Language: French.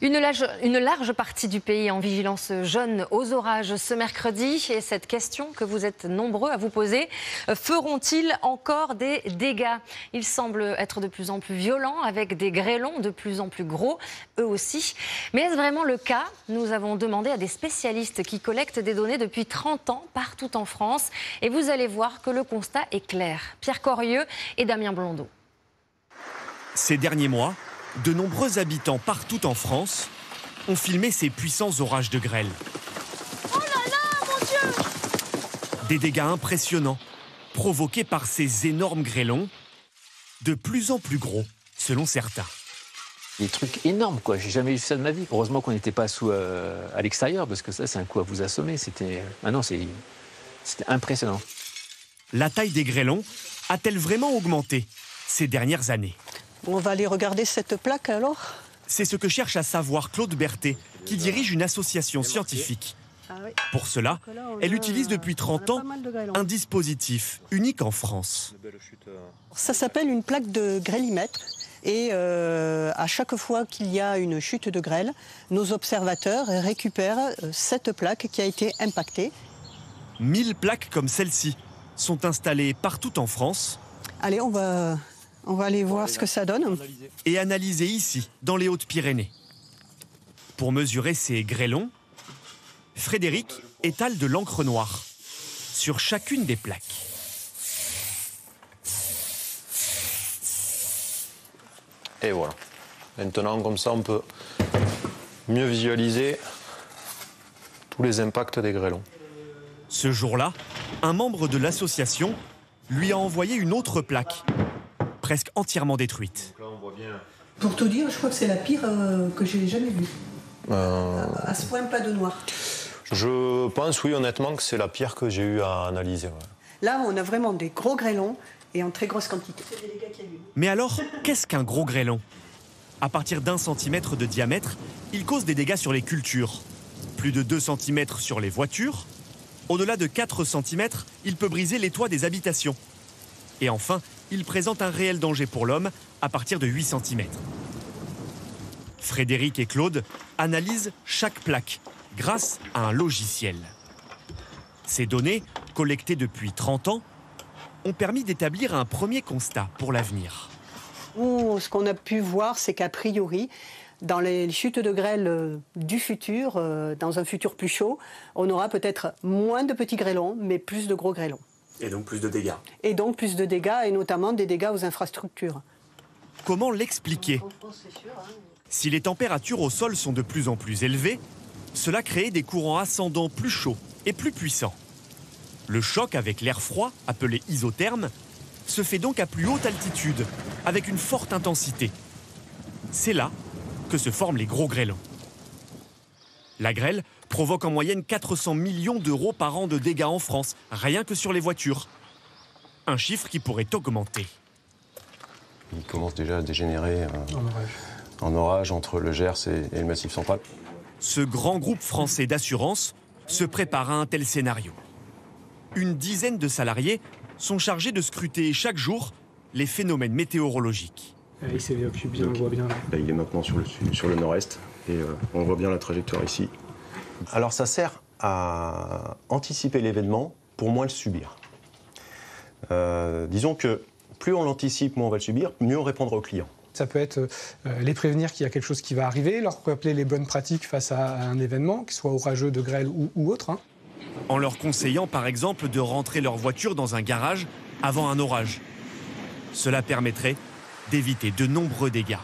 Une large partie du pays en vigilance jaune aux orages ce mercredi. Et cette question que vous êtes nombreux à vous poser, feront-ils encore des dégâts? Ils semblent être de plus en plus violents avec des grêlons de plus en plus gros, eux aussi. Mais est-ce vraiment le cas? Nous avons demandé à des spécialistes qui collectent des données depuis 30 ans partout en France. Et vous allez voir que le constat est clair. Pierre Corieux et Damien Blondeau. Ces derniers mois, de nombreux habitants partout en France ont filmé ces puissants orages de grêle. Oh là là, mon Dieu! Des dégâts impressionnants, provoqués par ces énormes grêlons, de plus en plus gros, selon certains. Des trucs énormes, quoi. J'ai jamais vu ça de ma vie. Heureusement qu'on n'était pas à l'extérieur, parce que ça, c'est un coup à vous assommer. C'était impressionnant. La taille des grêlons a-t-elle vraiment augmenté ces dernières années? On va aller regarder cette plaque alors. C'est ce que cherche à savoir Claude Berthet, qui dirige une association scientifique. Pour cela, elle utilise depuis 30 ans un dispositif unique en France. Ça s'appelle une plaque de grêlimètre. Et à chaque fois qu'il y a une chute de grêle, nos observateurs récupèrent cette plaque qui a été impactée. 1000 plaques comme celle-ci sont installées partout en France. Allez, on va aller voir ce que ça donne. Et analysées ici, dans les Hautes-Pyrénées. Pour mesurer ces grêlons, Frédéric étale de l'encre noire sur chacune des plaques. Et voilà. Maintenant, comme ça, on peut mieux visualiser tous les impacts des grêlons. Ce jour-là, un membre de l'association lui a envoyé une autre plaque, presque entièrement détruite. Pour tout dire, je crois que c'est la pire que j'ai jamais vue. À ce point, pas de noir. Je pense, oui, honnêtement, que c'est la pire que j'ai eu à analyser. Ouais. Là, on a vraiment des gros grêlons et en très grosse quantité. C'est des dégâts qu'il y a eu. Mais alors, qu'est-ce qu'un gros grêlon? À partir d'1 centimètre de diamètre, il cause des dégâts sur les cultures. Plus de 2 cm sur les voitures. Au-delà de 4 cm, il peut briser les toits des habitations. Et enfin, il présente un réel danger pour l'homme à partir de 8 cm. Frédéric et Claude analysent chaque plaque grâce à un logiciel. Ces données, collectées depuis 30 ans, ont permis d'établir un premier constat pour l'avenir. Ce qu'on a pu voir, c'est qu'a priori, dans les chutes de grêle du futur, dans un futur plus chaud, on aura peut-être moins de petits grêlons, mais plus de gros grêlons. Et donc plus de dégâts. Et donc plus de dégâts, et notamment des dégâts aux infrastructures. Comment l'expliquer? Si les températures au sol sont de plus en plus élevées, cela crée des courants ascendants plus chauds et plus puissants. Le choc avec l'air froid, appelé isotherme, se fait donc à plus haute altitude, avec une forte intensité. C'est là que se forment les gros grêlons. La grêle provoque en moyenne 400 millions d'euros par an de dégâts en France, rien que sur les voitures. Un chiffre qui pourrait augmenter. Il commence déjà à dégénérer en orage entre le Gers et le Massif central. Ce grand groupe français d'assurance se prépare à un tel scénario. Une dizaine de salariés sont chargés de scruter chaque jour les phénomènes météorologiques. Il s'évacue bien, on le voit bien. Là, il est maintenant sur le nord-est et on voit bien la trajectoire ici. Alors ça sert à anticiper l'événement pour moins le subir. Disons que plus on l'anticipe, moins on va le subir, mieux on répondra aux clients. Ça peut être les prévenir qu'il y a quelque chose qui va arriver, leur rappeler les bonnes pratiques face à un événement, qu'il soit orageux, de grêle ou autre. En leur conseillant par exemple de rentrer leur voiture dans un garage avant un orage. Cela permettrait d'éviter de nombreux dégâts.